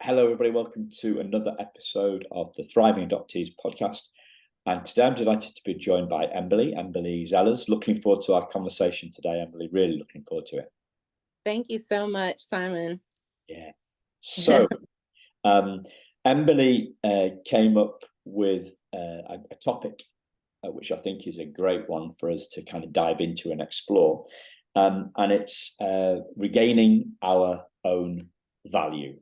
Hello, everybody. Welcome to another episode of the Thriving Adoptees podcast. And today I'm delighted to be joined by Emberly Zellars. Looking forward to our conversation today, Emberly. Really looking forward to it. Thank you so much, Simon. Yeah. So, um, Emberly came up with a topic which I think is a great one for us to kind of dive into and explore. And it's regaining our own value.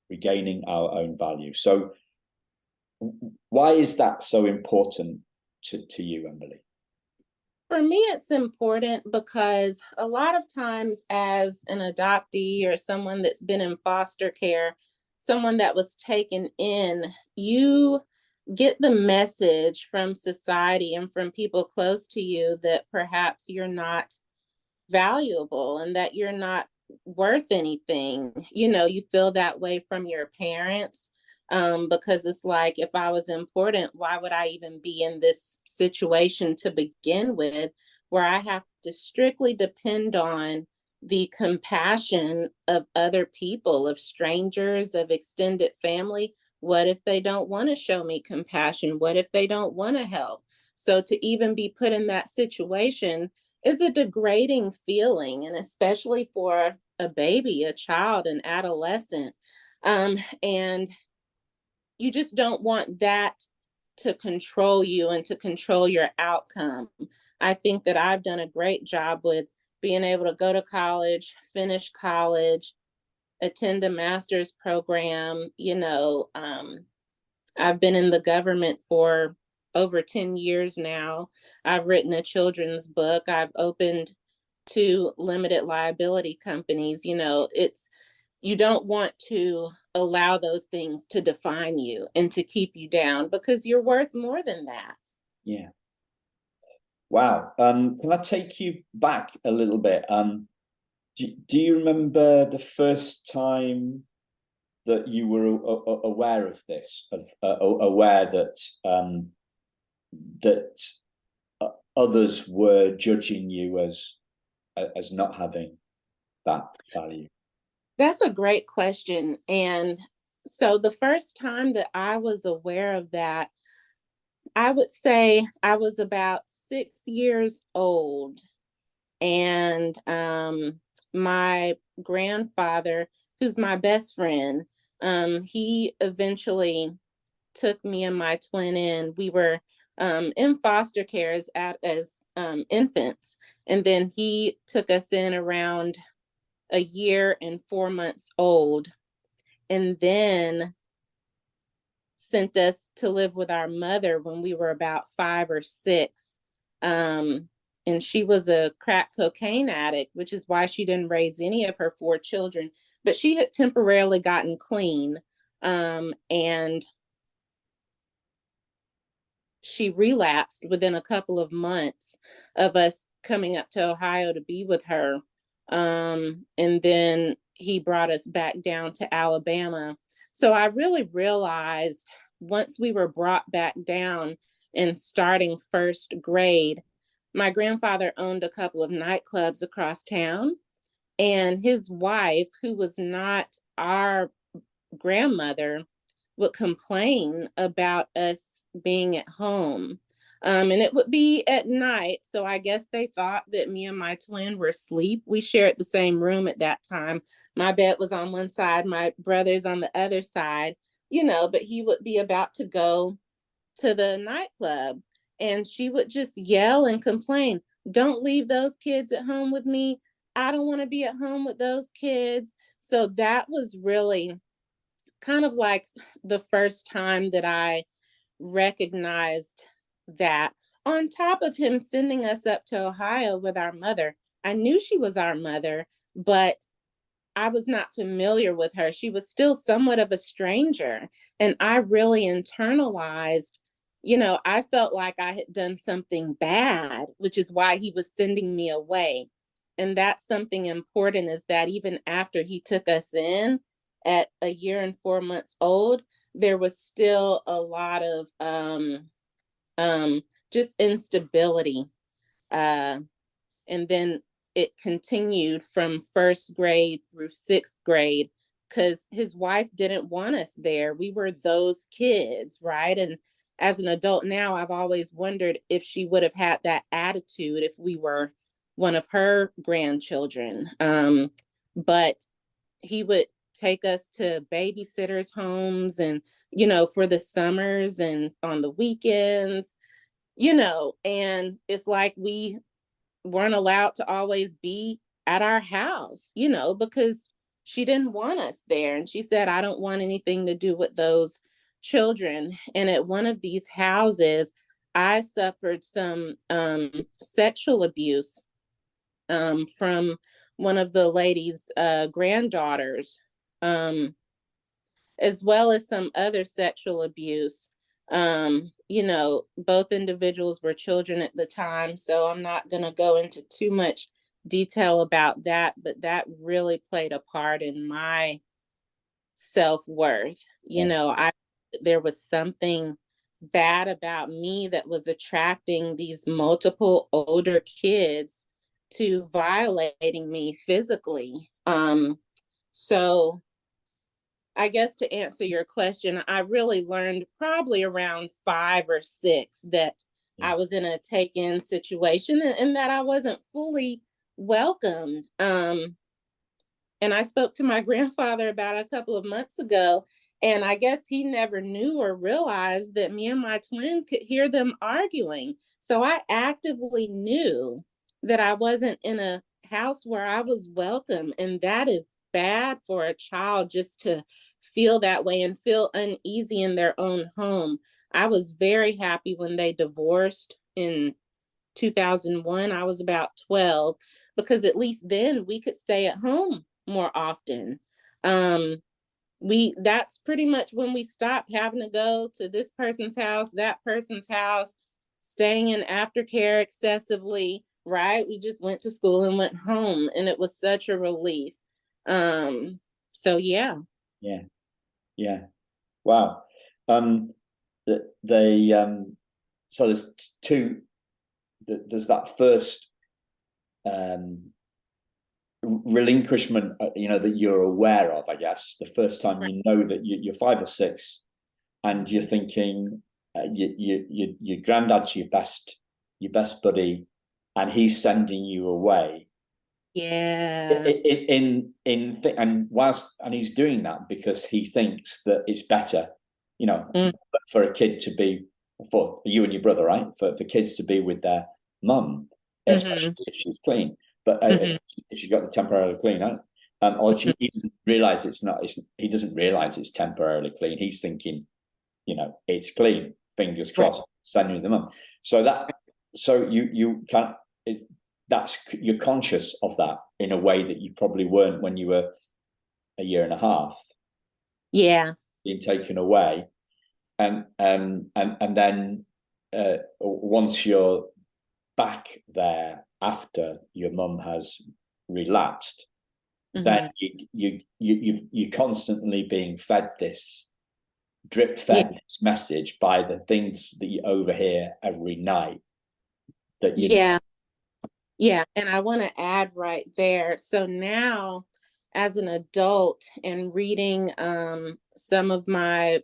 Regaining our own value. So, why is that so important to you, Emberly? For me, it's important because a lot of times, as an adoptee or someone that's been in foster care, someone that was taken in, you get the message from society and from people close to you that perhaps you're not valuable and that you're not worth anything. You feel that way from your parents, because it's like, if I was important, why would I even be in this situation to begin with, where I have to strictly depend on the compassion of other people, of strangers, of extended family? What if they don't want to show me compassion? What if they don't want to help? So to even be put in that situation is a degrading feeling, and especially for a baby, a child, an adolescent. And you just don't want that to control you and to control your outcome. I think that I've done a great job with being able to go to college, finish college, attend a master's program. I've been in the government for over 10 years now. I've written a children's book. I've opened two limited liability companies. You don't want to allow those things to define you and to keep you down, because you're worth more than that. Yeah. Wow. Can I take you back a little bit? Do you remember the first time that you were aware of this, aware that others were judging you as not having that value? That's a great question. And so the first time that I was aware of that, I would say I was about 6 years old. And my grandfather, who's my best friend, he eventually took me and my twin in. We were in foster care as infants. And then he took us in around a year and 4 months old, and then sent us to live with our mother when we were about 5 or 6. And she was a crack cocaine addict, which is why she didn't raise any of her 4 children. But she had temporarily gotten clean, and she relapsed within a couple of months of us coming up to Ohio to be with her. And then he brought us back down to Alabama. So I really realized, once we were brought back down and starting first grade, my grandfather owned a couple of nightclubs across town, and his wife, who was not our grandmother, would complain about us being at home. And it would be at night. So I guess they thought that me and my twin were asleep. We shared the same room at that time. My bed was on one side, my brother's on the other side, but he would be about to go to the nightclub, and she would just yell and complain, "Don't leave those kids at home with me. I don't want to be at home with those kids." So that was really kind of like the first time that I recognized that. On top of him sending us up to Ohio with our mother, I knew she was our mother, but I was not familiar with her. She was still somewhat of a stranger. And I really internalized, I felt like I had done something bad, which is why he was sending me away. And that's something important, is that even after he took us in at a year and 4 months old, there was still a lot of just instability. Uh, and then it continued from first grade through sixth grade. because his wife didn't want us there. We were those kids, right? And as an adult now, I've always wondered if she would have had that attitude if we were one of her grandchildren. But he would take us to babysitters' homes and, for the summers and on the weekends, and it's like we weren't allowed to always be at our house, because she didn't want us there. And she said, I don't want anything to do with those children. And at one of these houses, I suffered some sexual abuse from one of the lady's granddaughters, as well as some other sexual abuse. Both individuals were children at the time, so I'm not going to go into too much detail about that, but that really played a part in my self-worth. There was something bad about me that was attracting these multiple older kids to violating me physically. So I guess to answer your question, I really learned probably around 5 or 6 that I was in a take-in situation and that I wasn't fully welcomed. And I spoke to my grandfather about a couple of months ago, and I guess he never knew or realized that me and my twin could hear them arguing. So I actively knew that I wasn't in a house where I was welcome, and that is bad for a child just to feel that way and feel uneasy in their own home. I was very happy when they divorced in 2001. I was about 12, because at least then we could stay at home more often. That's pretty much when we stopped having to go to this person's house, that person's house, staying in aftercare excessively, right? We just went to school and went home, and it was such a relief. So yeah. Yeah. Wow. So there's that first relinquishment, that you're aware of, I guess, the first time you know that you're 5 or 6, and you're thinking your granddad's your best buddy, and he's sending you away. Yeah. And he's doing that because he thinks that it's better, for a kid to be, for you and your brother, right? For kids to be with their mum, especially if she's clean. But if she's got the temporarily clean, or he doesn't realize he doesn't realize it's temporarily clean. He's thinking, it's clean. Fingers crossed. Send you the mum. So you can't. You're conscious of that in a way that you probably weren't when you were a year and a half. Yeah. Being taken away, and then once you're back there after your mum has relapsed, then you're constantly being fed this this message by the things that you overhear every night. Yeah, and I want to add right there. So now, as an adult and reading some of my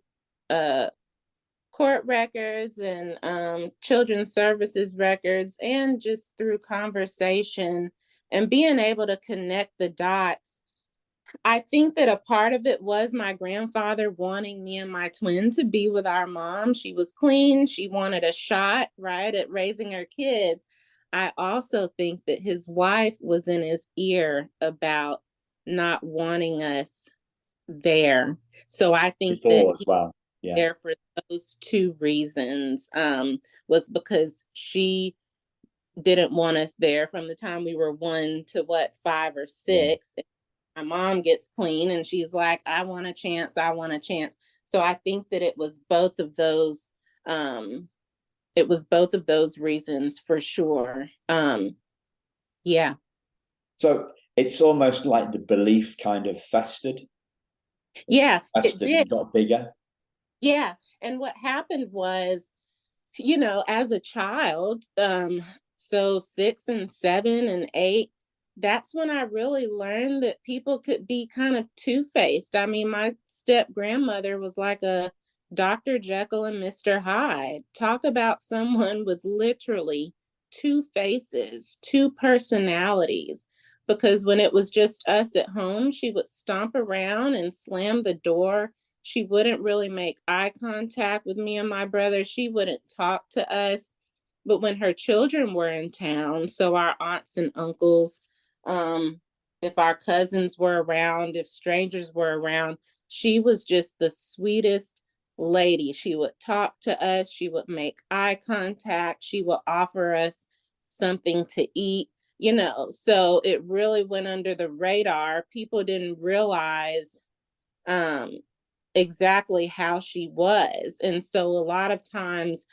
court records and children's services records, and just through conversation and being able to connect the dots, I think that a part of it was my grandfather wanting me and my twin to be with our mom. She was clean. She wanted a shot, right, at raising her kids. I also think that his wife was in his ear about not wanting us there. So I think that there for those 2 reasons, was because she didn't want us there from the time we were 1 to 5 or 6. My mom gets clean and she's like, I want a chance. So I think that it was both of those. It was both of those reasons for sure. Yeah. So it's almost like the belief kind of festered. Yeah, it did. And got bigger. Yeah. And what happened was, as a child, so 6 and 7 and 8, that's when I really learned that people could be kind of two-faced. I mean, my step grandmother was like a Dr. Jekyll and Mr. Hyde. Talk about someone with literally two faces, two personalities. Because when it was just us at home, she would stomp around and slam the door. She wouldn't really make eye contact with me and my brother. She wouldn't talk to us. But when her children were in town, so our aunts and uncles, um, if our cousins were around, if strangers were around, she was just the sweetest lady. She would talk to us, she would make eye contact, she would offer us something to eat, you know. So it really went under the radar. People didn't realize um exactly how she was. And so a lot of times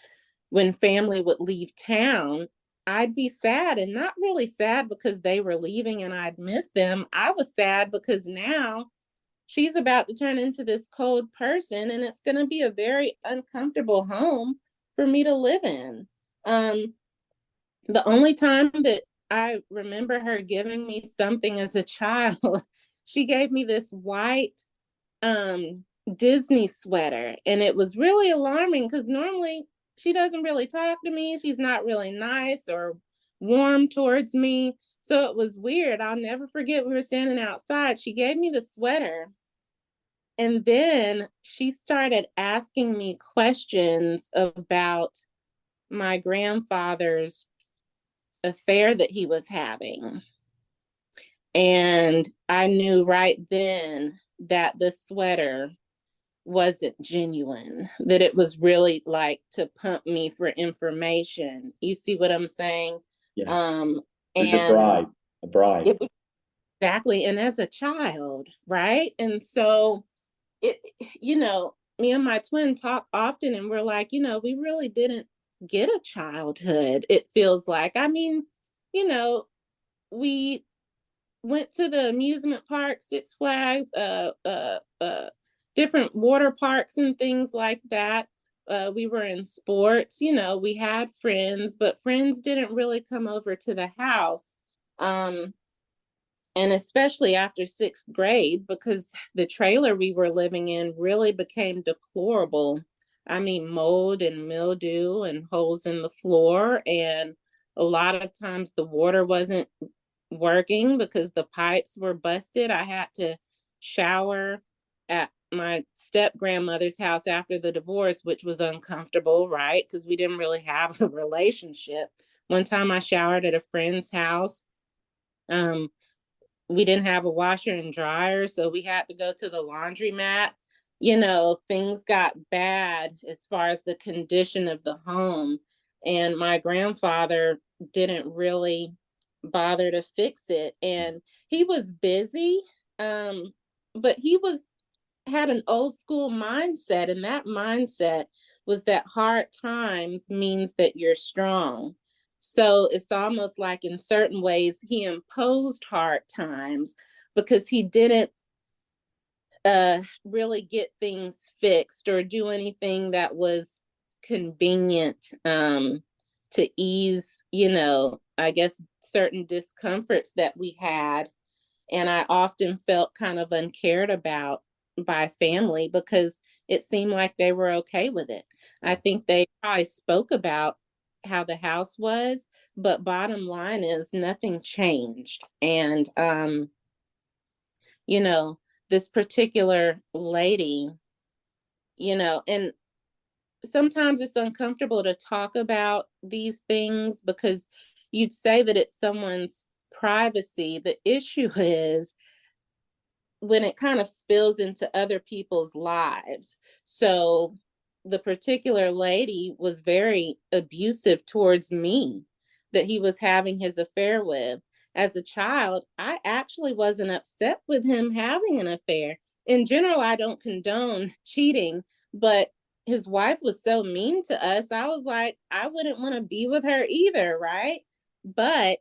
when family would leave town, I'd be sad, and not really sad because they were leaving and I'd miss them. I was sad because now she's about to turn into this cold person and it's going to be a very uncomfortable home for me to live in. Um, the only time that I remember her giving me something as a child, she gave me this white um Disney sweater, and it was really alarming because normally she doesn't really talk to me. She's not really nice or warm towards me. So it was weird. I'll never forget, we were standing outside. She gave me the sweater, and then she started asking me questions about my grandfather's affair that he was having. And I knew right then that the sweater wasn't genuine, that it was really like to pump me for information. You see what I'm saying? Yeah. Um, It was a and bribe, a bribe. it was exactly, and as a child, right? And so it, you know, me and my twin talk often, and we're like, you know, we really didn't get a childhood, it feels like. I mean, you know, we went to the amusement park, Six Flags, different water parks and things like that. We were in sports, you know, we had friends, but friends didn't really come over to the house. Um, and especially after sixth grade, because the trailer we were living in really became deplorable. I mean, mold and mildew and holes in the floor. And a lot of times the water wasn't working because the pipes were busted. I had to shower at my step grandmother's house after the divorce, which was uncomfortable, right? Because we didn't really have a relationship. One time I showered at a friend's house. Um, we didn't have a washer and dryer, so we had to go to the laundromat. You know, things got bad as far as the condition of the home. And my grandfather didn't really bother to fix it. And he was busy, um, but he was had an old school mindset, and that mindset was that hard times means that you're strong. So it's almost like in certain ways he imposed hard times because he didn't really get things fixed or do anything that was convenient to ease, you know, I guess certain discomforts that we had. And I often felt kind of uncared about by family because it seemed like they were okay with it. I think they probably spoke about how the house was, but bottom line is nothing changed. And you know, this particular lady, you know, and sometimes it's uncomfortable to talk about these things because you'd say that it's someone's privacy. The issue is when it kind of spills into other people's lives. So the particular lady was very abusive towards me that he was having his affair with. As a child, I actually wasn't upset with him having an affair. In general, I don't condone cheating, but his wife was so mean to us. I was like, I wouldn't want to be with her either, right? But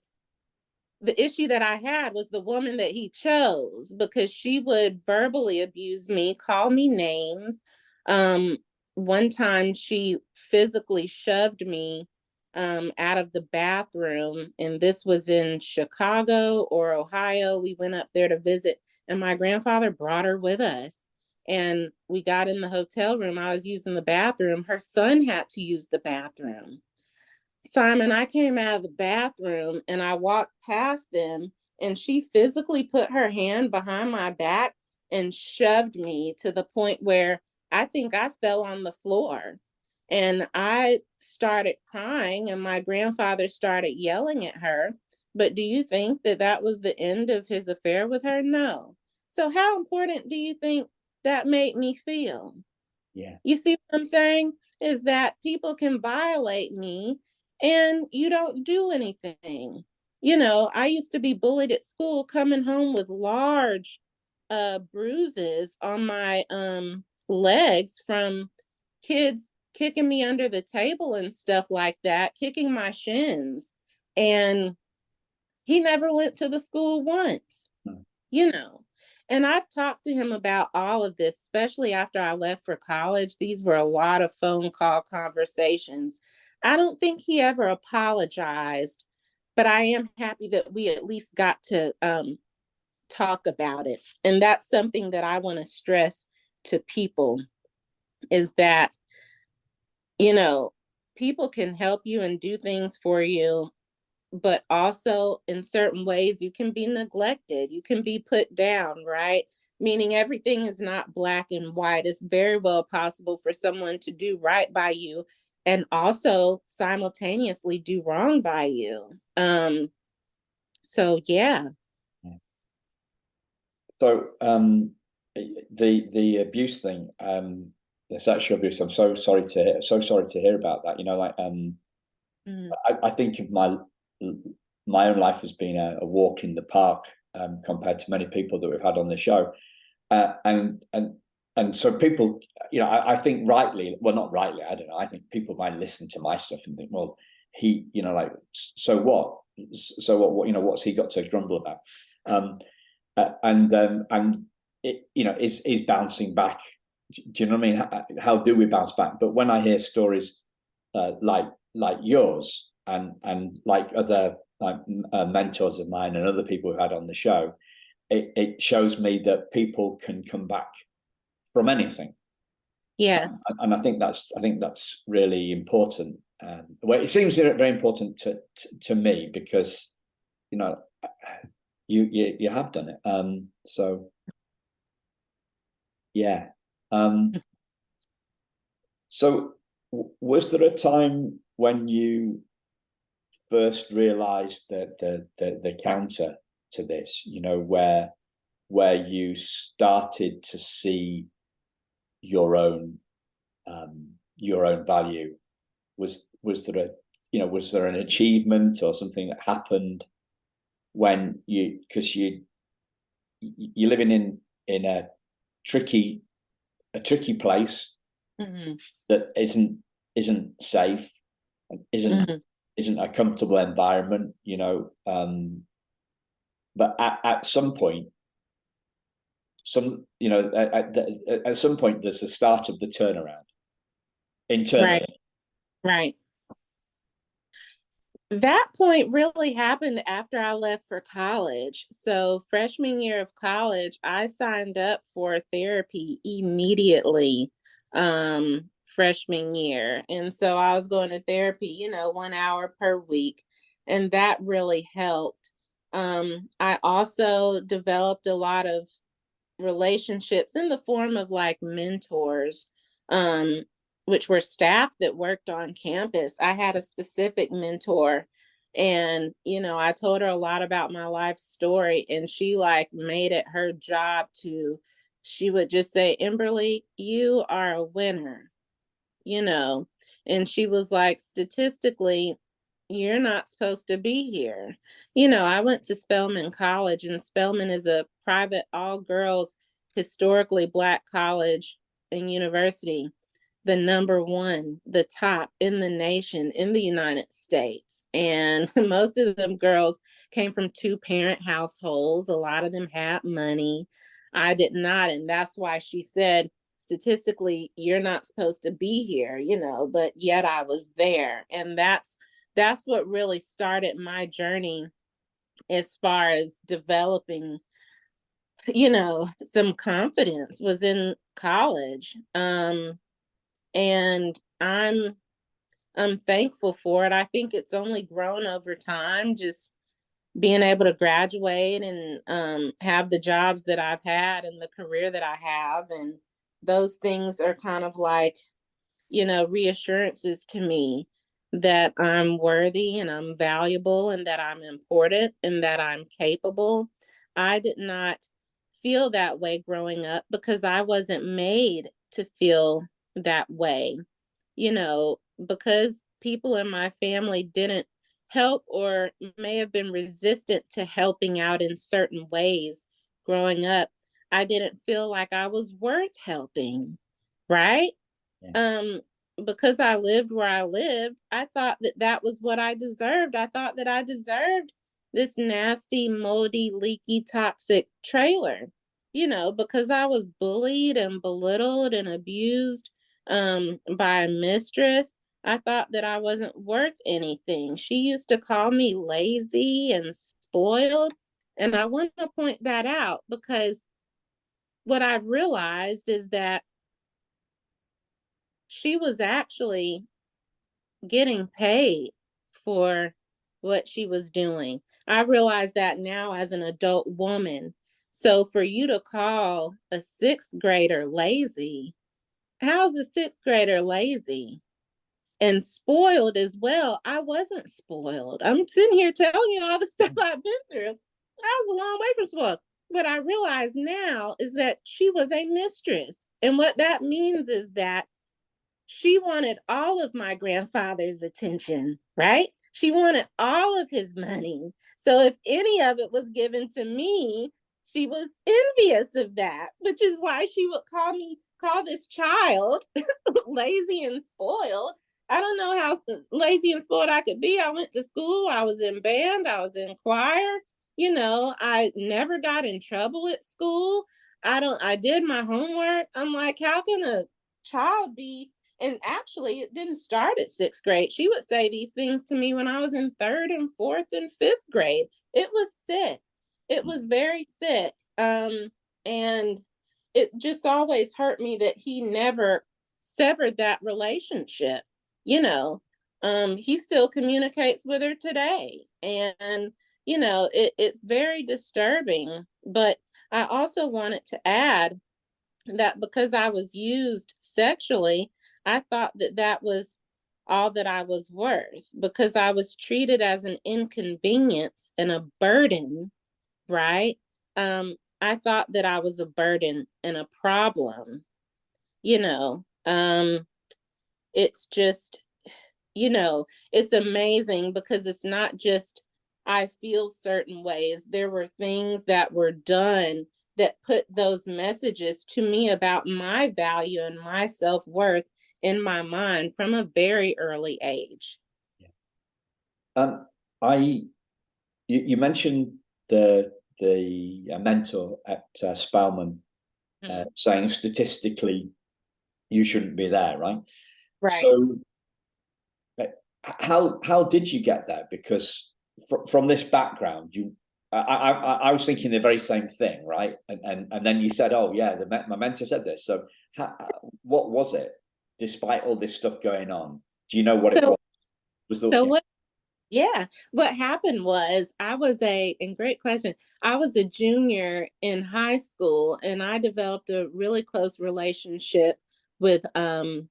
the issue that I had was the woman that he chose because she would verbally abuse me, call me names. Um, One time she physically shoved me out of the bathroom. And this was in Chicago or Ohio. We went up there to visit, and my grandfather brought her with us. And we got in the hotel room. I was using the bathroom. Her son had to use the bathroom. Simon, I came out of the bathroom and I walked past them, and she physically put her hand behind my back and shoved me to the point where I think I fell on the floor. And I started crying, and my grandfather started yelling at her. But do you think that that was the end of his affair with her? No. So, how important do you think that made me feel? Yeah. You see what I'm saying? Is that people can violate me and you don't do anything. You know, I used to be bullied at school, coming home with large bruises on my legs from kids kicking me under the table and stuff like that, kicking my shins. And he never went to the school once, Mm. you know. And I've talked to him about all of this, especially after I left for college. These were a lot of phone call conversations. I don't think he ever apologized, but I am happy that we at least got to talk about it. And that's something that I want to stress to people, is that, you know, people can help you and do things for you, but also in certain ways you can be neglected, you can be put down, right? Meaning everything is not black and white. It's very well possible for someone to do right by you and also simultaneously do wrong by you. So yeah. So the abuse thing, the sexual abuse, I'm so sorry to hear about that. You know, like Mm. I think of my own life as being a walk in the park, compared to many people that we've had on the show. And so people, you know, I think rightly, well, not rightly, I don't know. I think people might listen to my stuff and think, well, he, you know, like, so what? So what, you know, what's he got to grumble about? And it, you know, is bouncing back. Do you know what I mean? How do we bounce back? But when I hear stories like yours and like other mentors of mine and other people who had on the show, it shows me that people can come back from anything. Yes. And I think that's really important. Well, it seems very important to me because, you know, you have done it. So yeah. So was there a time when you first realized that the counter to this, you know, where you started to see your own value? Was there a, you know, was there an achievement or something that happened when you, because you're living in a tricky place Mm-hmm. that isn't safe, Mm-hmm. isn't a comfortable environment, you know. But at some point, at some point, there's the start of the turnaround internally. Right. Right. That point really happened after I left for college. So, freshman year of college, I signed up for therapy immediately, freshman year. And so I was going to therapy, you know, 1 hour per week, and that really helped. I also developed a lot of relationships in the form of like mentors, um, which were staff that worked on campus. I had a specific mentor, and you know, I told her a lot about my life story, and she like made it her job to, she would just say, Emberly, you are a winner, you know. And she was like, statistically, you're not supposed to be here. You know, I went to Spelman College, and Spelman is a private, all girls, historically Black college and university, the number one, the top in the nation, in the United States. And most of them girls came from two-parent households. A lot of them had money. I did not. And that's why she said, statistically, you're not supposed to be here, you know, but yet I was there. And that's that's what really started my journey as far as developing, some confidence, was in college. And I'm thankful for it. I think it's only grown over time, just being able to graduate and have the jobs that I've had and the career that I have. And those things are kind of like, reassurances to me that I'm worthy and I'm valuable and that I'm important and that I'm capable. I did not feel that way growing up because I wasn't made to feel that way, because people in my family didn't help or may have been resistant to helping out in certain ways growing up. I didn't feel like I was worth helping, right? Yeah. Because I lived where I lived, I thought that that was what I deserved. I thought that I deserved this nasty, moldy, leaky, toxic trailer, because I was bullied and belittled and abused by a mistress. I thought that I wasn't worth anything. She used to call me lazy and spoiled. And I want to point that out because what I've realized is that she was actually getting paid for what she was doing. I realize that now as an adult woman. So for you to call a sixth grader lazy, how's a sixth grader lazy? And spoiled as well. I wasn't spoiled. I'm sitting here telling you all the stuff I've been through. I was a long way from spoiled. What I realize now is that she was a mistress. And what that means is that she wanted all of my grandfather's attention, right? She wanted all of his money. So if any of it was given to me, she was envious of that, which is why she would call this child lazy and spoiled. I don't know how lazy and spoiled I could be. I went to school, I was in band, I was in choir. I never got in trouble at school. I did my homework. I'm like, how can a child be? And actually, it didn't start at sixth grade. She would say these things to me when I was in third and fourth and fifth grade. It was sick. It was very sick. And it just always hurt me that he never severed that relationship. He still communicates with her today. And, it's very disturbing. But I also wanted to add that because I was used sexually, I thought that that was all that I was worth because I was treated as an inconvenience and a burden, right? I thought that I was a burden and a problem, you know. It's just, it's amazing because it's not just I feel certain ways. There were things that were done that put those messages to me about my value and my self-worth in my mind from a very early age. Yeah. I you mentioned the mentor at Spelman saying statistically you shouldn't be there, right? Right. So how did you get there? Because from this background, I was thinking the very same thing, right? And then you said, oh yeah, my mentor said this. So what was it? Despite all this stuff going on, do you know what it was? So what? Yeah, what happened was and great question. I was a junior in high school, and I developed a really close relationship with one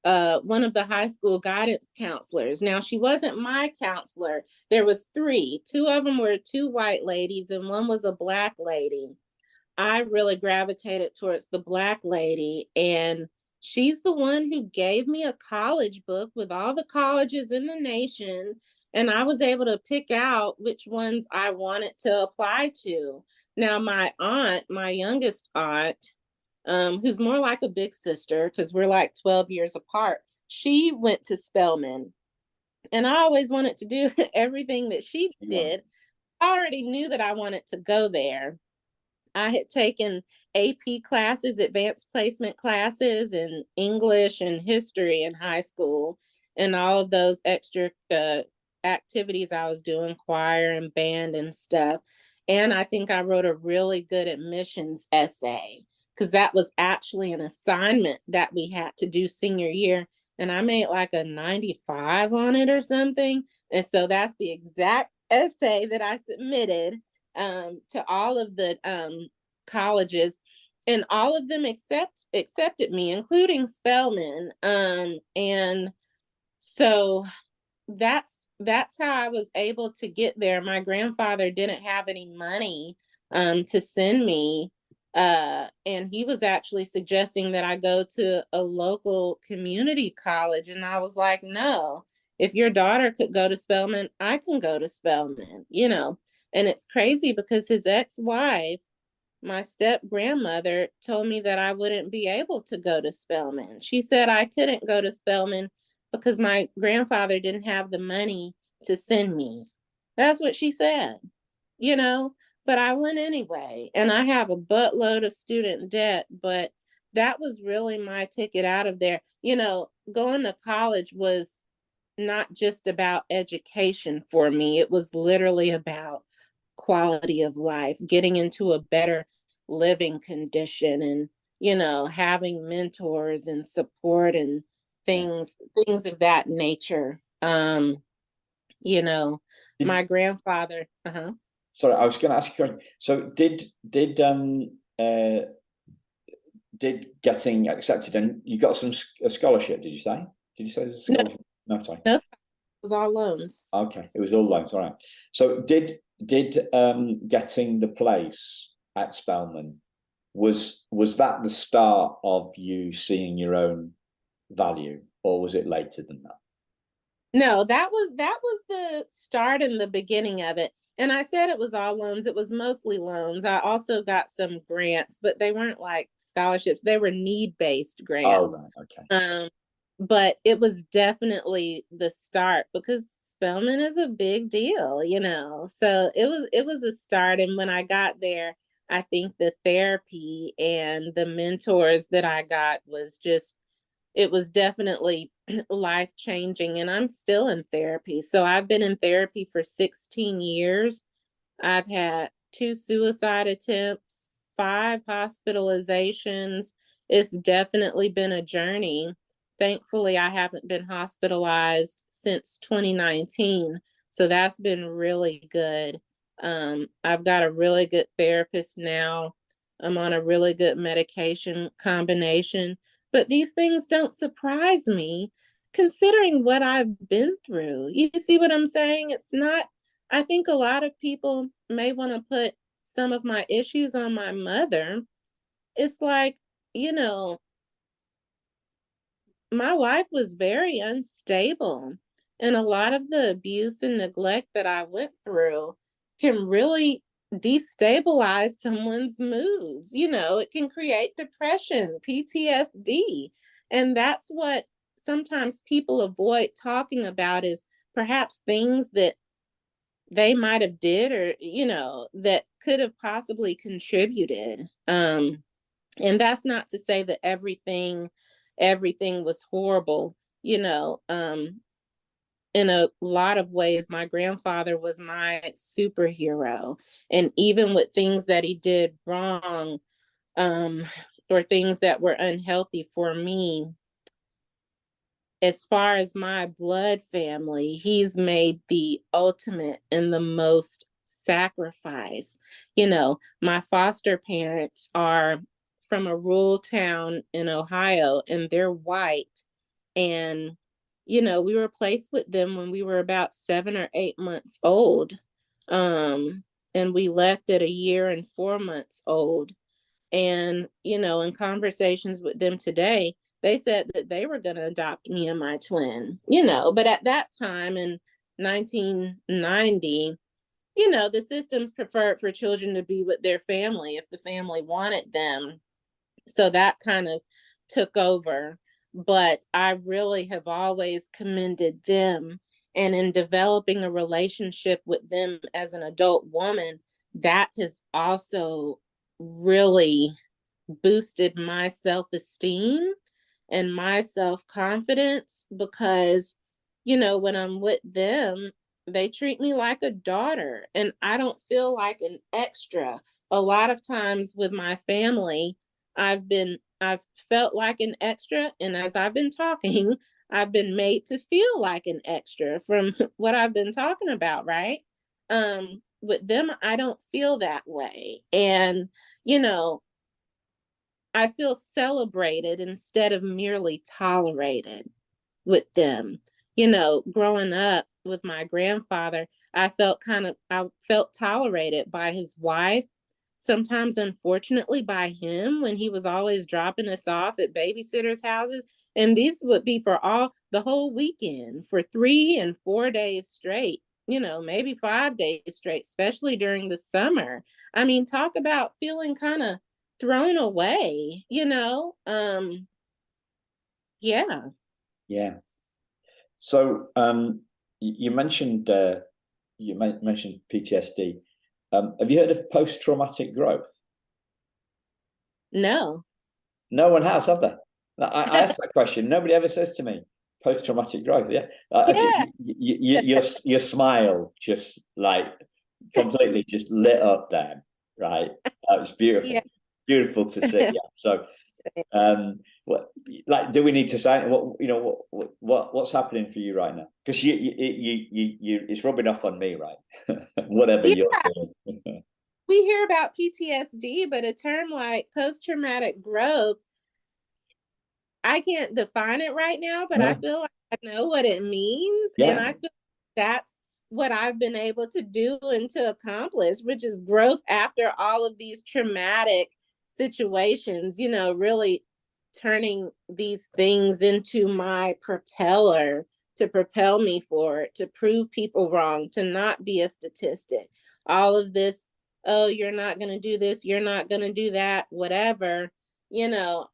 of the high school guidance counselors. Now, she wasn't my counselor. There was three. Two of them were two white ladies, and one was a black lady. I really gravitated towards the black lady, and she's the one who gave me a college book with all the colleges in the nation, and I was able to pick out which ones I wanted to apply to. Now, my aunt, my youngest aunt, who's more like a big sister because we're like 12 years apart, she went to Spelman. And I always wanted to do everything that she did. I already knew that I wanted to go there. I had taken AP classes, advanced placement classes in English and history in high school. and all of those extra activities I was doing, choir and band and stuff. And I think I wrote a really good admissions essay because that was actually an assignment that we had to do senior year. And I made like a 95 on it or something. And so that's the exact essay that I submitted to all of the colleges, and all of them accepted me, including Spelman. And so that's how I was able to get there. My grandfather didn't have any money to send me. And he was actually suggesting that I go to a local community college. And I was like, no, if your daughter could go to Spelman, I can go to Spelman, you know. And it's crazy because his ex-wife, my step grandmother, told me that I wouldn't be able to go to Spelman. She said I couldn't go to Spelman because my grandfather didn't have the money to send me. That's what she said, you know, but I went anyway. And I have a buttload of student debt, but that was really my ticket out of there. You know, going to college was not just about education for me, it was literally about quality of life, getting into a better living condition, and you know, having mentors and support and Yeah. things of that nature. You know, Did, my grandfather, sorry, I was going to ask you a question. So did getting accepted, and you got a scholarship? Did you say? Did you say there's a no, scholarship? No, sorry. no, it was all loans. Okay, it was all loans. All right. So did getting the place at Spelman, was that the start of you seeing your own value, or was it later than that? No, that was the start and the beginning of it. And I said it was all loans. It was mostly loans. I also got some grants, but they weren't like scholarships. They were need-based Oh, grants. right. Okay. But it was definitely the start because Spelman is a big deal, you know. So it was a start. And when I got there, I think the therapy and the mentors that I got was just, it was definitely life changing. And I'm still in therapy. So I've been in therapy for 16 years. I've had 2 suicide attempts, 5 hospitalizations. It's definitely been a journey. Thankfully, I haven't been hospitalized since 2019. So that's been really good. I've got a really good therapist now. I'm on a really good medication combination. But these things don't surprise me considering what I've been through. You see what I'm saying? It's not, I think a lot of people may want to put some of my issues on my mother. It's like, you know, my life was very unstable. And a lot of the abuse and neglect that I went through can really destabilize someone's moods. You know, it can create depression, PTSD. And that's what sometimes people avoid talking about, is perhaps things that they might have did, or you know, that could have possibly contributed. And that's not to say that everything was horrible, you know. In a lot of ways my grandfather was my superhero, and even with things that he did wrong, um or things that were unhealthy for me, as far as my blood family, he's made the ultimate and the most sacrifice. You know, my foster parents are from a rural town in Ohio, and they're white. And, you know, we were placed with them when we were about 7 or 8 months old. And we left at a year and 4 months old. And, you know, in conversations with them today, they said that they were going to adopt me and my twin, you know, but at that time in 1990, you know, the systems preferred for children to be with their family if the family wanted them. So that kind of took over. But I really have always commended them. And in developing a relationship with them as an adult woman, that has also really boosted my self esteem and my self confidence, because when I'm with them, they treat me like a daughter, and I don't feel like an extra. A lot of times with my family, I've felt like an extra, and as I've been talking, I've been made to feel like an extra from what I've been talking about, right? With them, I don't feel that way. And, you know, I feel celebrated instead of merely tolerated with them. Growing up with my grandfather, I felt tolerated by his wife, sometimes unfortunately by him when he was always dropping us off at babysitters' houses. And these would be for all the whole weekend for 3 and 4 days straight, maybe 5 days straight, especially during the summer. I mean, talk about feeling kind of thrown away, yeah. Yeah. So you mentioned mentioned PTSD. Have you heard of post-traumatic growth? No. No one has, have they? I asked that question. Nobody ever says to me post-traumatic growth. Yeah, Yeah. your smile just like completely just lit up there, right? It's beautiful, Yeah. beautiful to see. Yeah. So, what like do we need to say what's happening for you right now? Because you it's rubbing off on me, right? Whatever Yeah. you're saying. We hear about PTSD, but a term like post traumatic growth, I can't define it right now, but I feel like I know what it means. And Yeah, I feel that's what I've been able to do and to accomplish, which is growth after all of these traumatic situations, really turning these things into my propeller to propel me forward, to prove people wrong, to not be a statistic. All of this, oh, you're not going to do this, you're not going to do that, whatever.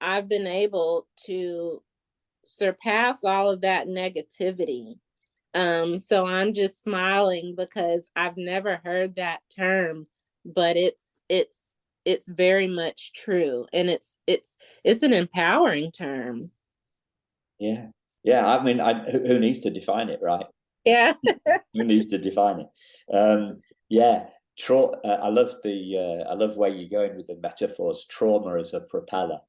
I've been able to surpass all of that negativity. So I'm just smiling because I've never heard that term, but it's very much true, and it's an empowering term. yeah, yeah. I mean, who needs to define it, right? Yeah. Who needs to define it? Yeah, I love I love where you're going with the metaphors. Trauma as a propeller.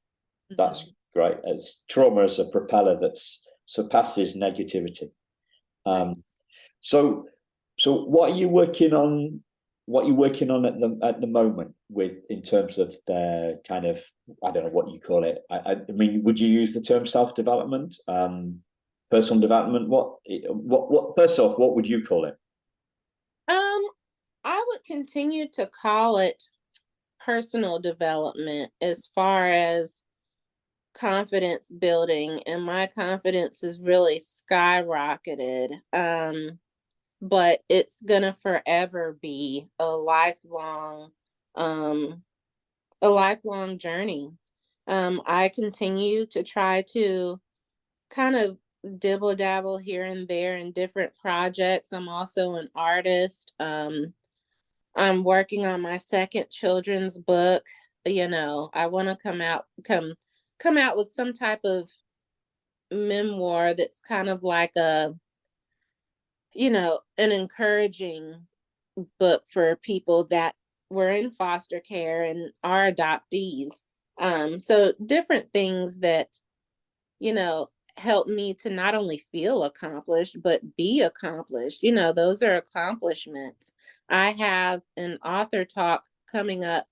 That's great. As trauma as a propeller that surpasses negativity. So, so what are you working on? What are you working on at the moment with in terms of the kind of I don't know what you call it. I mean, would you use the term self development, personal development? What? First off, what would you call it? Um, I would continue to call it personal development as far as confidence building, and my confidence is really skyrocketed. But it's gonna forever be um a lifelong journey. I continue to try to kind of dibble dabble here and there in different projects. I'm also an artist. I'm working on my second children's book. I want to come out with some type of memoir that's kind of like an encouraging book for people that were in foster care and are adoptees. So different things that, you know, help me to not only feel accomplished, but be accomplished. Those are accomplishments. I have an author talk coming up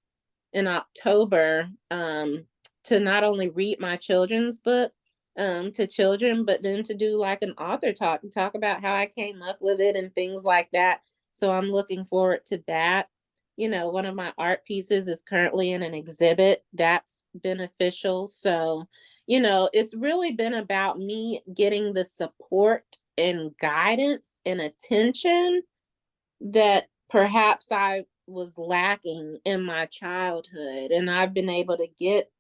in October, to not only read my children's book to children, but then to do like an author talk and talk about how I came up with it and things like that. So I'm looking forward to that. One of my art pieces is currently in an exhibit. That's beneficial. So, it's really been about me getting the support and guidance and attention that perhaps I was lacking in my childhood. And I've been able to get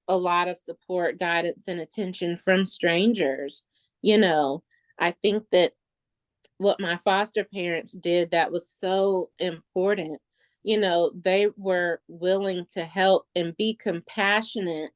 a lot of support, guidance, and attention from strangers. You know, I think that what my foster parents did that was so important, they were willing to help and be compassionate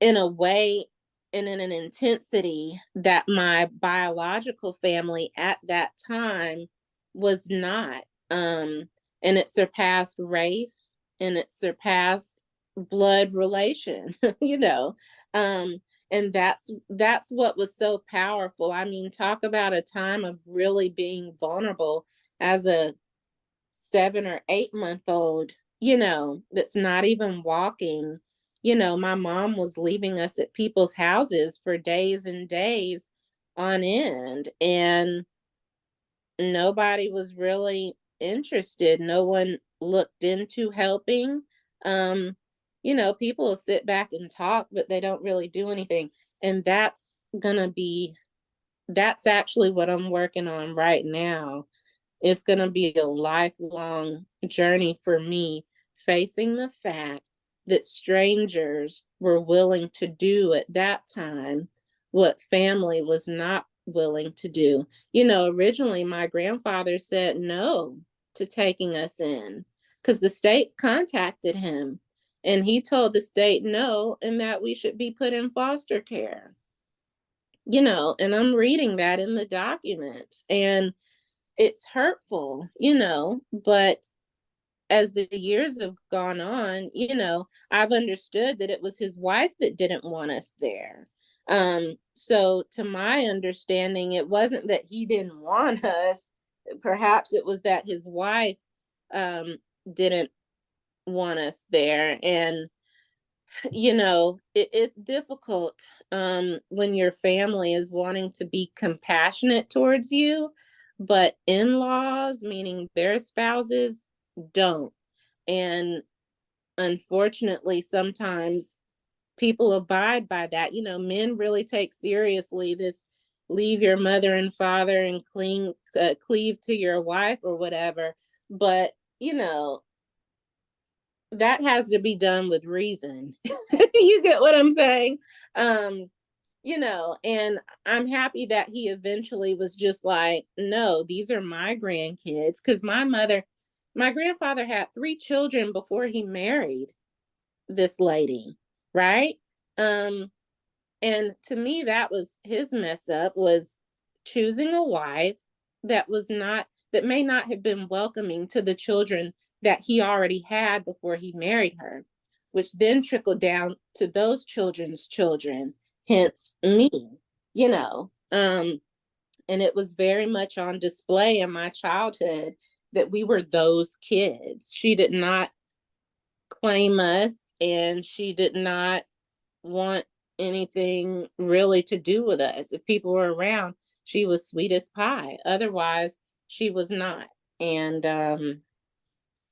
in a way and in an intensity that my biological family at that time was not. And it surpassed race, and it surpassed blood relation, you know. Um, and that's what was so powerful. I mean, talk about a time of really being vulnerable as a 7 or 8 month old, you know, that's not even walking. You know, my mom was leaving us at people's houses for days and days on end, and nobody was really interested. No one looked into helping. Um, you know, people will sit back and talk, but they don't really do anything. And that's actually what I'm working on right now. It's going to be a lifelong journey for me, facing the fact that strangers were willing to do at that time what family was not willing to do. You know, originally my grandfather said no to taking us in because the state contacted him, and he told the state no, and that we should be put in foster care. You know, and I'm reading that in the documents, and it's hurtful, you know, but as the years have gone on, you know, I've understood that it was his wife that didn't want us there. So to my understanding, it wasn't that he didn't want us. Perhaps it was that his wife um, didn't want us there. And you know, it's difficult when your family is wanting to be compassionate towards you, but in-laws, meaning their spouses, don't. And unfortunately, sometimes people abide by that. You know, men really take seriously this leave your mother and father and cleave to your wife or whatever. But, you know, that has to be done with reason. You get what I'm saying? Um, you know, and I'm happy that he eventually was just like, no, these are my grandkids. Because my grandfather had 3 children before he married this lady, right? Um, and to me, that was his mess up, was choosing a wife that may not have been welcoming to the children that he already had before he married her, which then trickled down to those children's children, hence me, you know. And it was very much on display in my childhood that we were those kids. She did not claim us, and she did not want anything really to do with us. If people were around, she was sweet as pie. Otherwise, she was not. And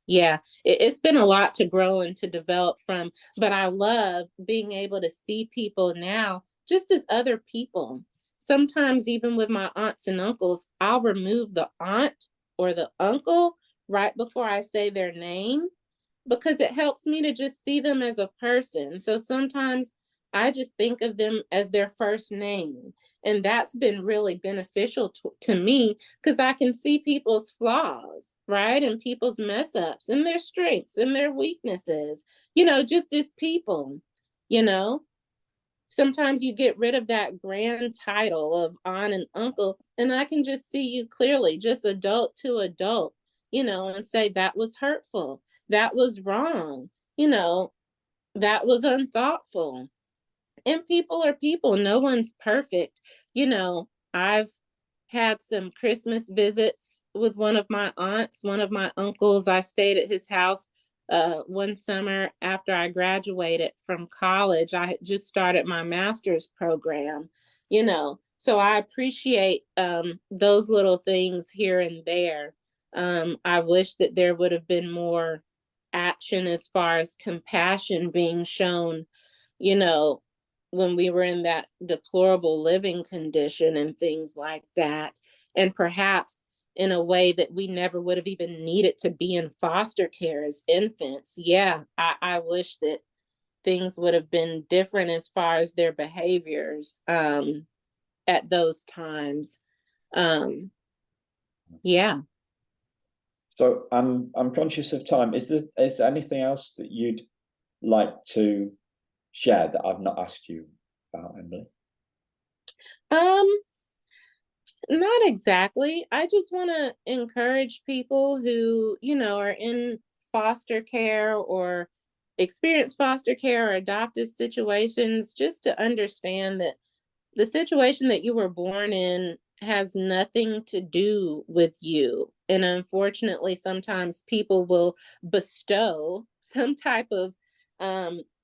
yeah, it's been a lot to grow and to develop from, but I love being able to see people now just as other people. Sometimes, even with my aunts and uncles, I'll remove the aunt or the uncle right before I say their name because it helps me to just see them as a person. So sometimes I just think of them as their first name. And that's been really beneficial to me because I can see people's flaws, right? And people's mess ups and their strengths and their weaknesses, you know, just as people, you know. Sometimes you get rid of that grand title of aunt and uncle, and I can just see you clearly, just adult to adult, you know, and say that was hurtful, that was wrong, you know, that was unthoughtful. And people are people, no one's perfect. You know, I've had some Christmas visits with one of my aunts, one of my uncles. I stayed at his house one summer after I graduated from college. I had just started my master's program, you know, so I appreciate those little things here and there. I wish that there would have been more action as far as compassion being shown, you know, when we were in that deplorable living condition and things like that. And perhaps in a way that we never would have even needed to be in foster care as infants. Yeah, I wish that things would have been different as far as their behaviors at those times. Um, yeah. So I'm conscious of time. Is there anything else that you'd like to share that I've not asked you? about Emberly? Not exactly. I just want to encourage people who, are in foster care or experience foster care or adoptive situations, just to understand that the situation that you were born in has nothing to do with you. And unfortunately, sometimes people will bestow some type of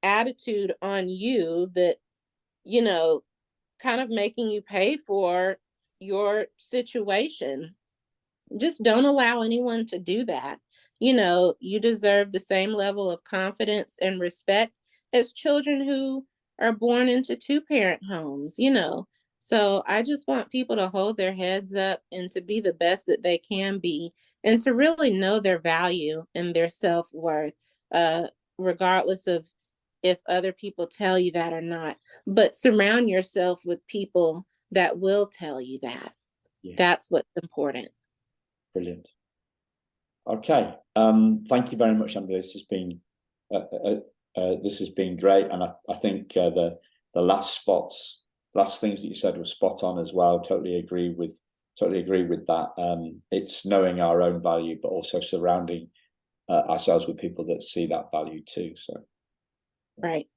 attitude on you that, you know, kind of making you pay for your situation. Just don't allow anyone to do that. You deserve the same level of confidence and respect as children who are born into two-parent homes. So I just want people to hold their heads up and to be the best that they can be, and to really know their value and their self-worth, regardless of if other people tell you that or not. But surround yourself with people that will tell you that. Yeah. That's what's important. Brilliant. Okay. Thank you very much, Emberly. This has been great, and I think the last things that you said were spot on as well. Totally agree with that. It's knowing our own value, but also surrounding ourselves with people that see that value too. So, right.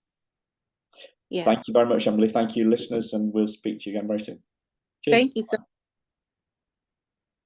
Yeah. Thank you very much, Emberly. Thank you, listeners, and we'll speak to you again very soon. Cheers. Thank you so much.